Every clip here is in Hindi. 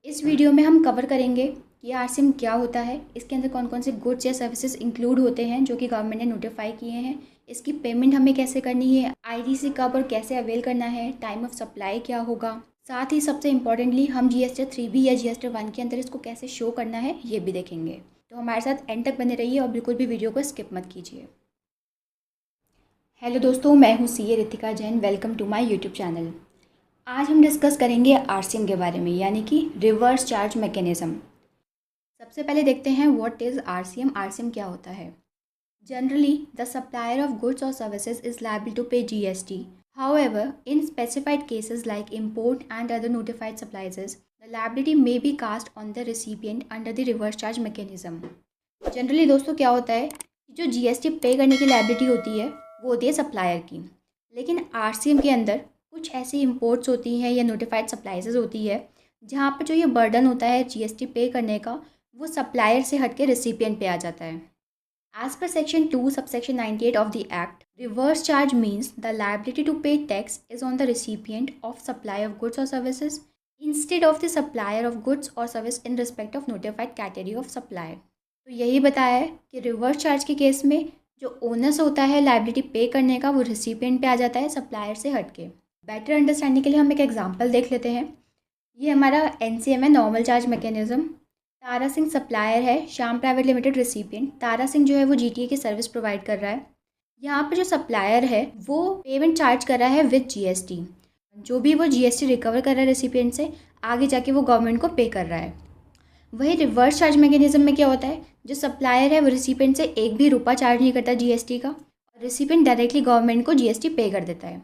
इस वीडियो में हम कवर करेंगे कि आरसीएम क्या होता है, इसके अंदर कौन कौन से गुड्स या सर्विसेज इंक्लूड होते हैं जो कि गवर्नमेंट ने नोटिफाई किए हैं, इसकी पेमेंट हमें कैसे करनी है, आईटीसी कब और कैसे अवेल करना है, टाइम ऑफ सप्लाई क्या होगा, साथ ही सबसे इम्पॉर्टेंटली हम जीएसटी 3B या जीएसटी 1 के अंदर इसको कैसे शो करना है ये भी देखेंगे। तो हमारे साथ एंड तक बने रहिए और बिल्कुल भी वीडियो को स्किप मत कीजिए। हेलो दोस्तों, मैं हूँ CA Ritika Jain. Welcome to my YouTube channel. आज हम डिस्कस करेंगे आरसीएम के बारे में, यानी कि रिवर्स चार्ज मैकेनिज्म। सबसे पहले देखते हैं व्हाट इज़ आरसीएम। आरसीएम क्या होता है? Generally the supplier of goods और सर्विसेज इज लायबल टू पे GST. However, in specified cases like import and other notified supplies, the liability may be cast on the recipient under the reverse charge mechanism. Generally दोस्तों क्या होता है कि जो जीएसटी पे करने की लायबिलिटी होती है वो होती है सप्लायर की, लेकिन आरसीएम के अंदर कुछ ऐसी इंपोर्ट्स होती हैं या नोटिफाइड सप्लाइजेज होती है जहाँ पर जो ये बर्डन होता है जीएसटी पे करने का वो सप्लायर से हट के रिसिपिएंट पे आ जाता है। As per Section 2, subsection 98 of the Act, reverse charge means the liability to pay tax is on the recipient of supply of goods or services instead of the supplier of goods or service in respect of notified category of supplier. तो यही बताया है कि रिवर्स चार्ज के केस में जो ओनर्स होता है लाइबिलिटी पे करने का वो रिसिपिएंट पे आ जाता है सप्लायर से हट के। बेटर अंडरस्टैंडिंग के लिए हम एक एग्जांपल देख लेते हैं। ये हमारा एनसीएम है, normal charge mechanism. Tara Singh supplier है, Shyam private limited recipient. Tara Singh जो है वो जीटीए की सर्विस प्रोवाइड कर रहा है। यहाँ पर जो सप्लायर है वो पेमेंट चार्ज कर रहा है विद जीएसटी। जो भी वो जीएसटी रिकवर कर रहा है रेसिपिएंट से, आगे जाके वो गवर्नमेंट को पे कर रहा है। वही रिवर्स चार्ज मैकेनिज्म में क्या होता है, जो सप्लायर है वो रिसिपिएंट से एक भी रुपया चार्ज नहीं करता जीएसटी का, और रिसिपिएंट डायरेक्टली गवर्नमेंट को जीएसटी पे कर देता है।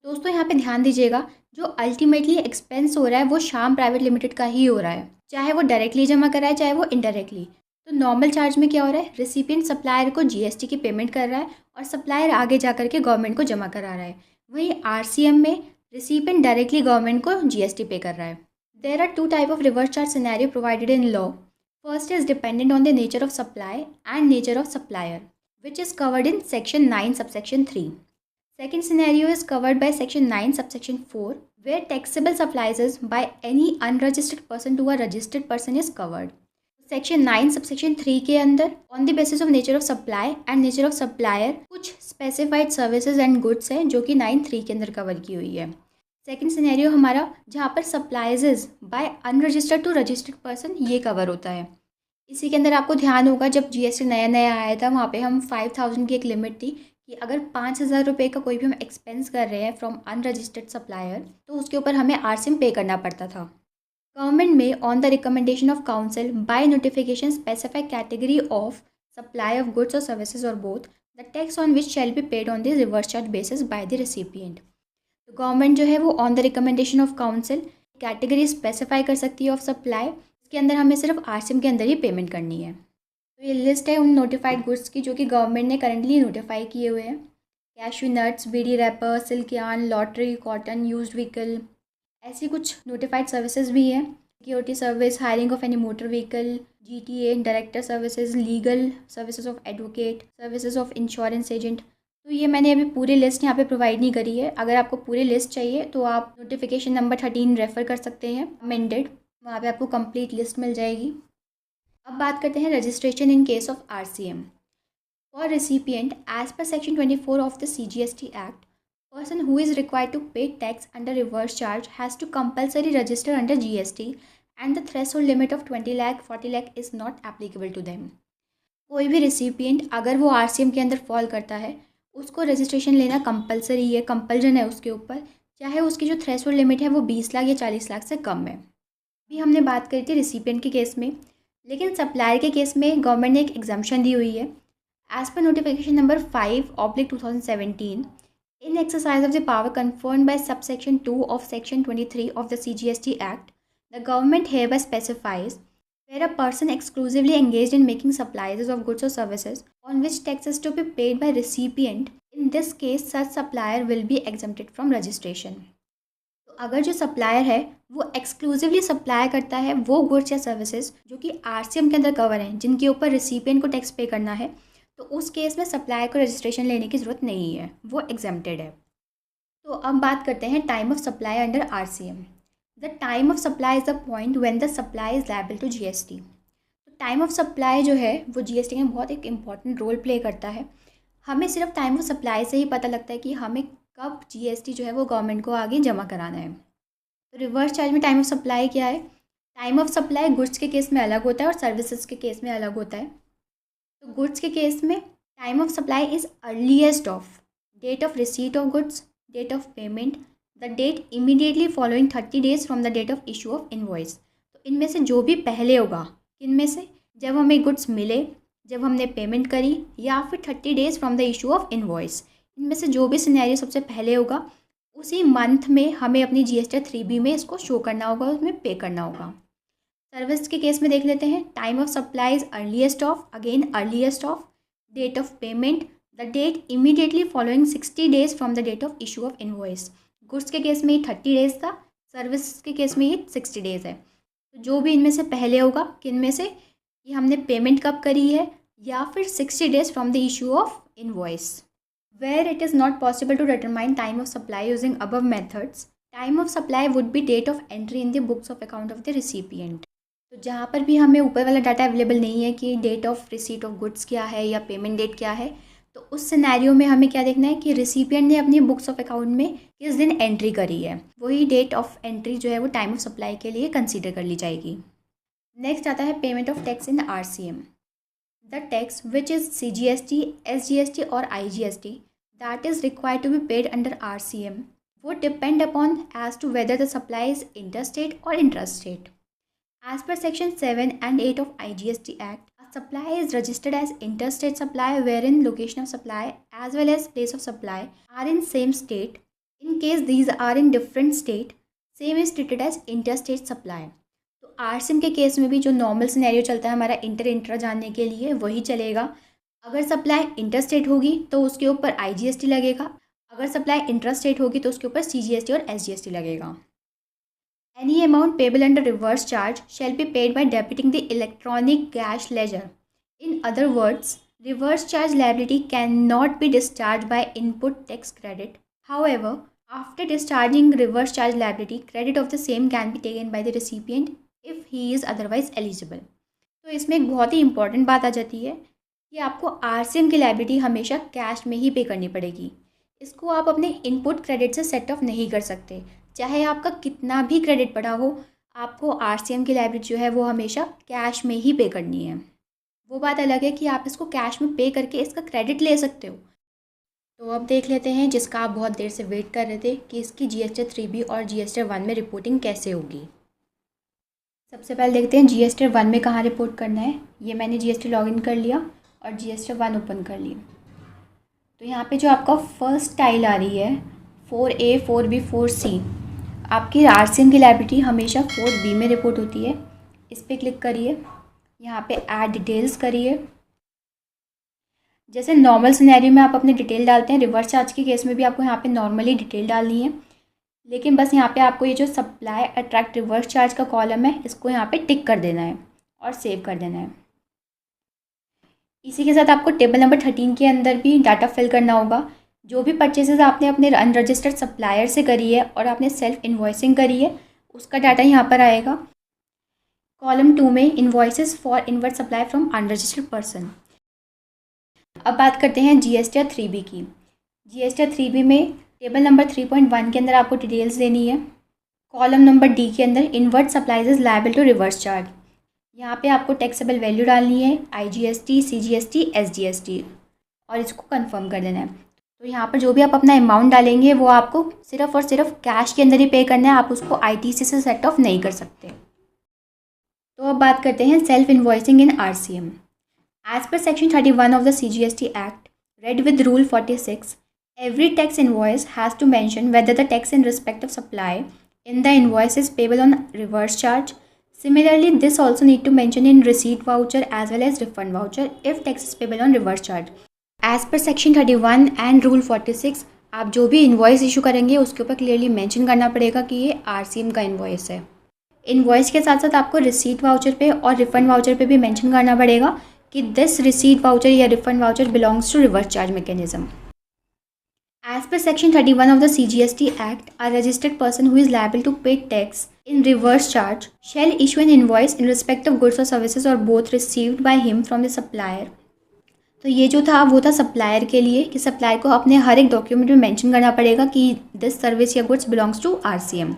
दोस्तों यहाँ पे ध्यान दीजिएगा, जो अल्टीमेटली एक्सपेंस हो रहा है वो श्याम प्राइवेट लिमिटेड का ही हो रहा है, चाहे वो डायरेक्टली जमा कर रहा है चाहे वो इनडायरेक्टली। तो नॉर्मल चार्ज में क्या हो रहा है, रिसिपिएंट सप्लायर को जीएसटी की पेमेंट कर रहा है और सप्लायर आगे जा करके गवर्नमेंट को जमा करा रहा है। वहीं आरसीएम में रिसिपिएंट डायरेक्टली गवर्नमेंट को जीएसटी पे कर रहा है। There are two type of reverse charge scenario provided in law. First is dependent on the nature of supply and nature of supplier, which is covered in section 9 subsection 3. Second scenario is covered by Section 9 subsection 4, where taxable supplies by any unregistered person to a registered person is covered. Section 9 subsection 3 के अंदर on the basis of nature of supply and nature of supplier कुछ specified services and goods हैं जो कि 9(3) के अंदर कवर की हुई है। सेकेंड सिनेरियो हमारा जहाँ पर supplies by unregistered to registered person ये कवर होता है। इसी के अंदर आपको ध्यान होगा जब जीएसटी नया नया आया था वहाँ पे हम 5000 की एक लिमिट थी कि अगर 5000 रुपये का कोई भी हम एक्सपेंस कर रहे हैं फ्रॉम अनरजिस्टर्ड सप्लायर तो उसके ऊपर हमें आरसीएम पे करना पड़ता था। गवर्नमेंट में on the recommendation of council by notification specified category of supply of goods और सर्विसेज और both the tax on which shall be paid on the reverse charge basis by the recipient. तो गवर्नमेंट जो है वो on the recommendation of council category specify कर सकती है ऑफ सप्लाई, इसके अंदर हमें सिर्फ आरसीएम के अंदर ही पेमेंट करनी है। तो ये लिस्ट है उन नोटिफाइड गुड्स की जो कि गवर्नमेंट ने करंटली नोटिफाई किए हुए हैं। Cashew nuts, bidi wrapper, silk yarn, lottery, cotton, used vehicle, ऐसी कुछ नोटिफाइड सर्विसेज भी हैं। Security service, hiring of any motor vehicle, GTA, director services, legal services of advocate, services of insurance agent. तो ये मैंने अभी पूरी लिस्ट यहाँ पे प्रोवाइड नहीं करी है। अगर आपको पूरी लिस्ट चाहिए तो आप नोटिफिकेशन नंबर 13 रेफ़र कर सकते हैं, अमेंडेड, वहाँ पे आपको कंप्लीट लिस्ट मिल जाएगी। अब बात करते हैं registration in case of RCM. For recipient as per section 24 of the CGST act, person who is required to pay tax under reverse charge has to compulsory register under GST and the threshold limit of 20 lakh 40 lakh is not applicable to them. कोई भी रेसिपिएंट अगर वो आरसीएम के अंदर फॉल करता है उसको रजिस्ट्रेशन लेना कंपलसरी है, कंपल्जन है उसके ऊपर, चाहे उसकी जो थ्रेशोल्ड लिमिट है वो 20 लाख या 40 लाख से कम है। अभी हमने बात करी थी रेसिपिएंट के केस में, लेकिन सप्लायर के केस में गवर्नमेंट ने एक एग्जम्पशन दी हुई है। As per notification number 5/2017, in exercise of the power conferred by subsection 2 of section 23 of the CGST Act, the government hereby specifies where a person exclusively engaged in making supplies of goods or services on which tax is to be paid by recipient, in this case such supplier will be exempted from registration. तो अगर जो सप्लायर है वो एक्सक्लूसिवली सप्लाई करता है वो गुड्स या सर्विसेज जो कि आरसीएम के अंदर कवर हैं, जिनके ऊपर रिसिपिएंट को टैक्स पे करना है, तो उस केस में सप्लायर को रजिस्ट्रेशन लेने की ज़रूरत नहीं है, वो एग्जेम्प्टेड है। तो अब बात करते हैं time of supply under RCM. The time of supply is the point when the supply is liable to GST. तो टाइम ऑफ सप्लाई जो है वो जीएसटी में बहुत एक इम्पॉर्टेंट रोल प्ले करता है। हमें सिर्फ टाइम ऑफ सप्लाई से ही पता लगता है कि हमें कब जीएसटी जो है वो गवर्नमेंट को आगे जमा कराना है। तो रिवर्स चार्ज में टाइम ऑफ सप्लाई क्या है? टाइम ऑफ सप्लाई गुड्स के केस में अलग होता है और सर्विसेज के केस में अलग होता है। तो गुड्स के केस में time of supply is earliest of date of receipt of goods, date of payment, the date immediately following 30 days from the date of issue of invoice. तो इनमें से जो भी पहले होगा, इनमें से जब हमें गुड्स मिले, जब हमने पेमेंट करी, या फिर 30 days from the issue of invoice, इनमें से जो भी सिनेरियो सबसे पहले होगा उसी मंथ में हमें अपनी GST 3B में इसको शो करना होगा, उसमें पे करना होगा। सर्विस के केस में देख लेते हैं। Time of supply is earliest of, again earliest of, date of payment, the date immediately following 60 days from the date of issue of invoice. Goods के केस में ये 30 डेज था, सर्विस के केस में ये 60 डेज है। तो जो भी इनमें से पहले होगा, किन में से, ये हमने पेमेंट कब करी है, या फिर 60 days from the issue of invoice. Where it is not possible to determine time of supply using above methods, time of supply would be date of entry in the books of account of the recipient. तो जहाँ पर भी हमें ऊपर वाला डाटा अवेलेबल नहीं है कि date of receipt of goods क्या है या पेमेंट डेट क्या है, तो उस सिनेरियो में हमें क्या देखना है कि रिसिपिएंट ने अपनी बुक्स ऑफ अकाउंट में किस दिन एंट्री करी है, वही डेट ऑफ एंट्री जो है वो टाइम ऑफ सप्लाई के लिए कंसीडर कर ली जाएगी। नेक्स्ट आता है payment of tax in RCM। The tax, which is CGST, SGST or IGST, that is required to be paid under RCM, would depend upon as to whether the supply is interstate or intrastate. As per Section 7 and 8 of IGST Act, a supply is registered as interstate supply wherein location of supply as well as place of supply are in same state. In case these are in different state, same is treated as interstate supply. तो RCM के केस में भी जो नॉर्मल सिनेरियो चलता है हमारा इंट्रा जानने के लिए, वही चलेगा। अगर सप्लाई इंटरस्टेट होगी तो उसके ऊपर IGST लगेगा, अगर सप्लाई इंट्रास्टेट होगी तो उसके ऊपर CGST और SGST लगेगा। Any amount payable under reverse charge shall be paid by debiting the electronic cash ledger. In other words, reverse charge liability can not be discharge by input tax credit. However, after discharging reverse charge liability, credit of the same can be taken by the recipient if he is otherwise eligible. तो इसमें एक बहुत ही इंपॉर्टेंट बात आ जाती है कि आपको RCM की लायबिलिटी हमेशा कैश में ही पे करनी पड़ेगी। इसको आप अपने इनपुट क्रेडिट से सेट ऑफ नहीं कर सकते। चाहे आपका कितना भी क्रेडिट पड़ा हो, आपको RCM की लायबिलिटी जो है वो हमेशा कैश में ही पे करनी है। वो बात अलग है कि आप इसको कैश में पे करके इसका क्रेडिट ले सकते हो। तो अब देख लेते हैं जिसका आप बहुत देर से वेट कर रहे थे कि इसकी GST 3B और GST 1 में रिपोर्टिंग कैसे होगी। सबसे पहले देखते हैं GST 1 में कहाँ रिपोर्ट करना है। ये मैंने GST लॉगिन कर लिया और GST 1 ओपन कर लिया। तो यहाँ पे जो आपका फर्स्ट टाइल आ रही है 4A, 4B, 4C, आपकी RCM की लायबिलिटी हमेशा 4B में रिपोर्ट होती है। इस पर क्लिक करिए, यहाँ पे ऐड डिटेल्स करिए। जैसे नॉर्मल सिनेरियो में आप अपने डिटेल डालते हैं, रिवर्स चार्ज के केस में भी आपको यहाँ पे नॉर्मली डिटेल डालनी है, लेकिन बस यहाँ पे आपको ये जो सप्लाई अट्रैक्ट रिवर्स चार्ज का कॉलम है इसको यहाँ पे टिक कर देना है और सेव कर देना है। इसी के साथ आपको टेबल नंबर 13 के अंदर भी डाटा फिल करना होगा। जो भी परचेजेस आपने अपने अनरजिस्टर्ड सप्लायर से करी है और आपने सेल्फ इन्वॉइसिंग करी है, उसका डाटा यहाँ पर आएगा। कॉलम 2 में invoices for inward supply from unregistered person. अब बात करते हैं GST 3B की। GST 3B में टेबल नंबर 3.1 के अंदर आपको डिटेल्स देनी है। कॉलम नंबर D के अंदर inward supplies is liable to reverse charge. यहाँ पे आपको टैक्सेबल वैल्यू डालनी है, IGST, CGST, SGST, और इसको कंफर्म कर देना है। तो यहाँ पर जो भी आप अपना अमाउंट डालेंगे वो आपको सिर्फ और सिर्फ कैश के अंदर ही पे करना है, आप उसको ITC से सेट ऑफ नहीं कर सकते। तो अब बात करते हैं self invoicing in RCM। As per section 31 of the CGST act, read with Rule 46, every tax invoice has to mention whether the tax in respect of supply in the invoice is payable on reverse charge. Similarly, this also need to mention in receipt voucher as well as refund voucher if tax is payable on reverse charge. As per section 31 and Rule 46, आप जो भी इन्वॉइस इशू करेंगे उसके ऊपर क्लियरली मेंशन करना पड़ेगा कि ये RCM का इन्वॉइस है। इन्वॉइस के साथ साथ आपको रिसीट वाउचर पे और रिफंड वाउचर पे भी मेंशन करना पड़ेगा कि दिस रिसीट वाउचर या refund voucher belongs to reverse charge mechanism. As per Section 31 of the CGST Act, a registered person who is liable to pay tax in reverse charge shall issue an invoice in respect of goods or services or both received by him from the supplier. तो ये जो था वो था सप्लायर के लिए कि सप्लायर को अपने हर एक डॉक्यूमेंट में मेंशन करना पड़ेगा कि दिस सर्विस या गुड्स बिलोंग्स टू आरसीएम।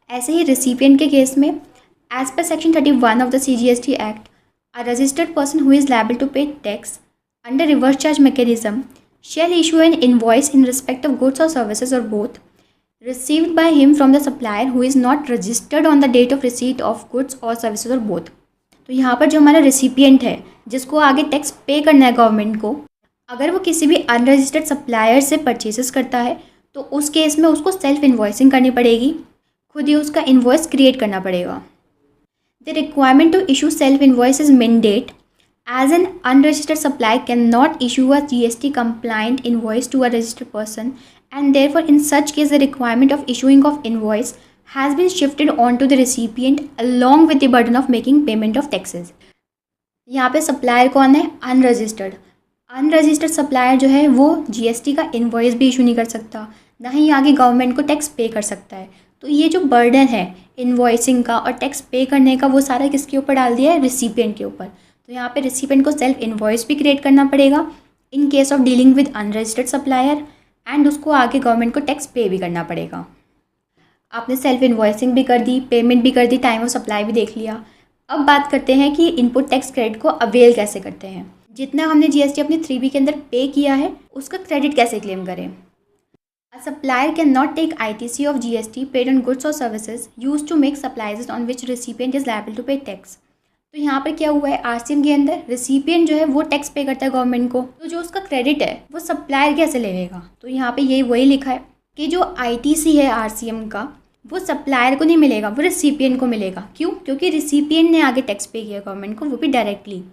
ऐसे ही रिसिपिएंट के केस में as per section 31 of the CGST act, a registered person who is liable to pay tax under reverse charge mechanism shall issue an invoice in respect of goods or services or both received by him from the supplier who is not registered on the date of receipt of goods or services or both। तो यहाँ पर जो हमारा रिसिपिएंट है जिसको आगे टैक्स पे करना है गवर्नमेंट को, अगर वो किसी भी अनरजिस्टर्ड सप्लायर से परचेसेस करता है तो उस केस में उसको सेल्फ इन्वॉइसिंग करनी पड़ेगी, खुद ही उसका इन्वॉइस क्रिएट करना पड़ेगा। The requirement to issue self invoice is mandate as an unregistered supplier cannot issue a GST compliant invoice to a registered person, and therefore in such case the requirement of issuing of invoice has been shifted on to the recipient along with the burden of making payment of taxes। यहाँ पे सप्लायर कौन है? अनरजिस्टर्ड। अनरजिस्टर्ड सप्लायर जो है वो GST का इन्वॉइस भी इशू नहीं कर सकता, ना ही आगे गवर्नमेंट को टैक्स पे कर सकता है। तो ये जो बर्डन है इन्वॉइसिंग का और टैक्स पे करने का वो सारा किसके ऊपर डाल दिया है? रिसिपिएंट के ऊपर। तो यहाँ पे रिसिपिएंट को सेल्फ इन्वॉइस भी क्रिएट करना पड़ेगा इन case of dealing with unregistered supplier, and उसको आगे गवर्नमेंट को टैक्स पे भी करना पड़ेगा। आपने सेल्फ इन्वॉइसिंग भी कर दी, पेमेंट भी कर दी, टाइम ऑफ सप्लाई भी देख लिया। अब बात करते हैं कि इनपुट टैक्स क्रेडिट को अवेल कैसे करते हैं। जितना हमने GST अपने 3B के अंदर पे किया है उसका क्रेडिट कैसे क्लेम करें। A supplier cannot take ITC of GST paid on goods or services used to make supplies on which recipient is liable to pay tax। तो यहाँ पर क्या हुआ है, आरसीएम के अंदर रिसिपिएंट जो है वो टैक्स पे करता है गवर्नमेंट को, तो जो उसका क्रेडिट है वो सप्लायर कैसे ले लेगा। तो यहाँ पे यही वही लिखा है कि जो आईटीसी है आरसीएम का वो सप्लायर को नहीं मिलेगा, वो रिसिपिएंट को मिलेगा। क्यों? क्योंकि रिसिपिएंट ने आगे टैक्स पे किया गवर्नमेंट को, वो भी directly.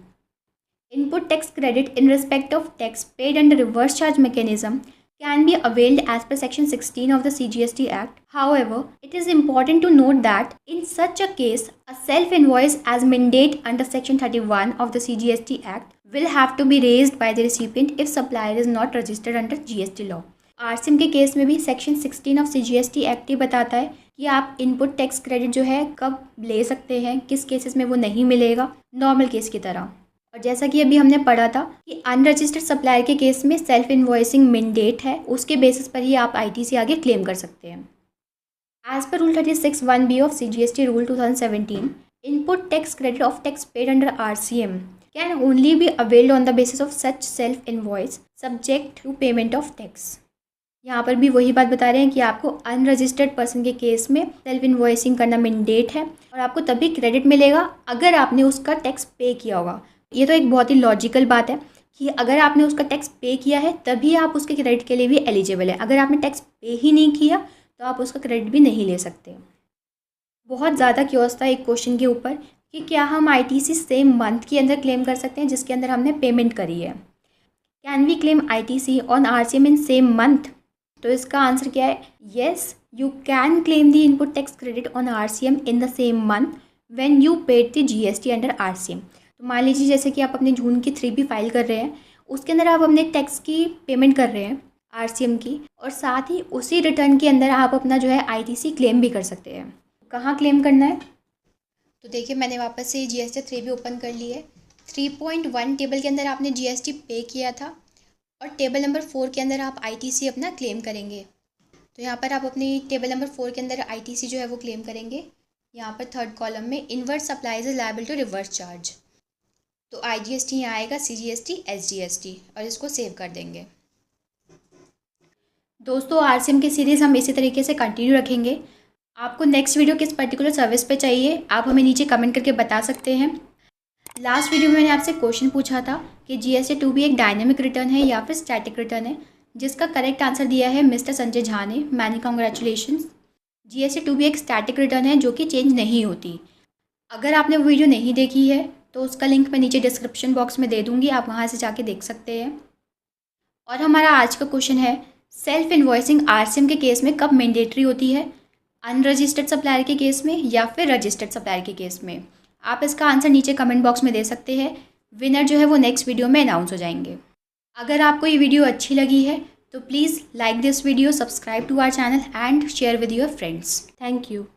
Input tax credit in respect of tax paid under reverse charge mechanism can be availed as per section 16 of the CGST Act. However, it is important to note that in such a case, a self-invoice as mandate under section 31 of the CGST Act will have to be raised by the recipient if supplier is not registered under GST law। RCM के केस में भी सेक्शन 16 ऑफ CGST एक्ट ही बताता है कि आप इनपुट टैक्स क्रेडिट जो है कब ले सकते हैं, किस केसेस में वो नहीं मिलेगा, नॉर्मल केस की तरह। और जैसा कि अभी हमने पढ़ा था कि अनरजिस्टर्ड सप्लायर के केस में सेल्फ इन्वॉइसिंग मैंडेट है, उसके बेसिस पर ही आप आईटीसी आगे क्लेम कर सकते हैं। As per rule 36(1)(b) of CGST rule 2017, input tax credit of tax paid under RCM can only be availed on the basis of such self invoice subject to payment of tax. यहाँ पर भी वही बात बता रहे हैं कि आपको अनरजिस्टर्ड पर्सन के केस में सेल्फ इन्वॉइसिंग करना मैंडेट है और आपको तभी क्रेडिट मिलेगा अगर आपने उसका टैक्स पे किया होगा। ये तो एक बहुत ही लॉजिकल बात है कि अगर आपने उसका टैक्स पे किया है तभी आप उसके क्रेडिट के लिए भी एलिजिबल है। अगर आपने टैक्स पे ही नहीं किया तो आप उसका क्रेडिट भी नहीं ले सकते। बहुत ज़्यादा क्योस था एक क्वेश्चन के ऊपर कि क्या हम आईटीसी सेम मंथ के अंदर क्लेम कर सकते हैं जिसके अंदर हमने पेमेंट करी है। Can we claim ITC on RCM in same month? तो इसका आंसर क्या है? Yes, you can claim the input tax credit on RCM in the same month when you paid the GST under RCM. तो मान लीजिए जैसे कि आप अपने जून की 3B फाइल कर रहे हैं, उसके अंदर आप अपने टैक्स की पेमेंट कर रहे हैं आरसीएम की, और साथ ही उसी रिटर्न के अंदर आप अपना जो है आईटीसी क्लेम भी कर सकते हैं। कहाँ क्लेम करना है? तो देखिए मैंने वापस से GST 3B ओपन कर ली है। 3.1 टेबल के अंदर आपने GST पे किया था और टेबल नंबर 4 के अंदर आप आईटीसी अपना क्लेम करेंगे। तो यहाँ पर आप अपनी टेबल नंबर 4 के अंदर आईटीसी जो है वो क्लेम करेंगे। यहाँ पर थर्ड कॉलम में inward supplies is liable to reverse charge, तो IGST यहाँ आएगा, CGST, SGST, और इसको सेव कर देंगे। दोस्तों आरसीएम की सीरीज़ हम इसी तरीके से कंटिन्यू रखेंगे। आपको नेक्स्ट वीडियो किस पर्टिकुलर सर्विस पे चाहिए आप हमें नीचे कमेंट करके बता सकते हैं। लास्ट वीडियो में मैंने आपसे क्वेश्चन पूछा था कि GST 2B एक डायनेमिक रिटर्न है या फिर स्टैटिक रिटर्न है, जिसका करेक्ट आंसर दिया है मिस्टर संजय झा ने। Many congratulations. GST 2B एक स्टैटिक रिटर्न है जो कि चेंज नहीं होती। अगर आपने वो वीडियो नहीं देखी है तो उसका लिंक मैं नीचे डिस्क्रिप्शन बॉक्स में दे दूँगी, आप वहाँ से जाके देख सकते हैं। और हमारा आज का क्वेश्चन है सेल्फ इन्वॉइसिंग आरसीएम के केस में कब मैंडेटरी होती है, अनरजिस्टर्ड सप्लायर के केस में या फिर रजिस्टर्ड सप्लायर के केस में। आप इसका आंसर नीचे कमेंट बॉक्स में दे सकते हैं। विनर जो है वो नेक्स्ट वीडियो में अनाउंस हो जाएंगे। अगर आपको ये वीडियो अच्छी लगी है तो please like this video, subscribe to our channel and share with your friends. Thank you.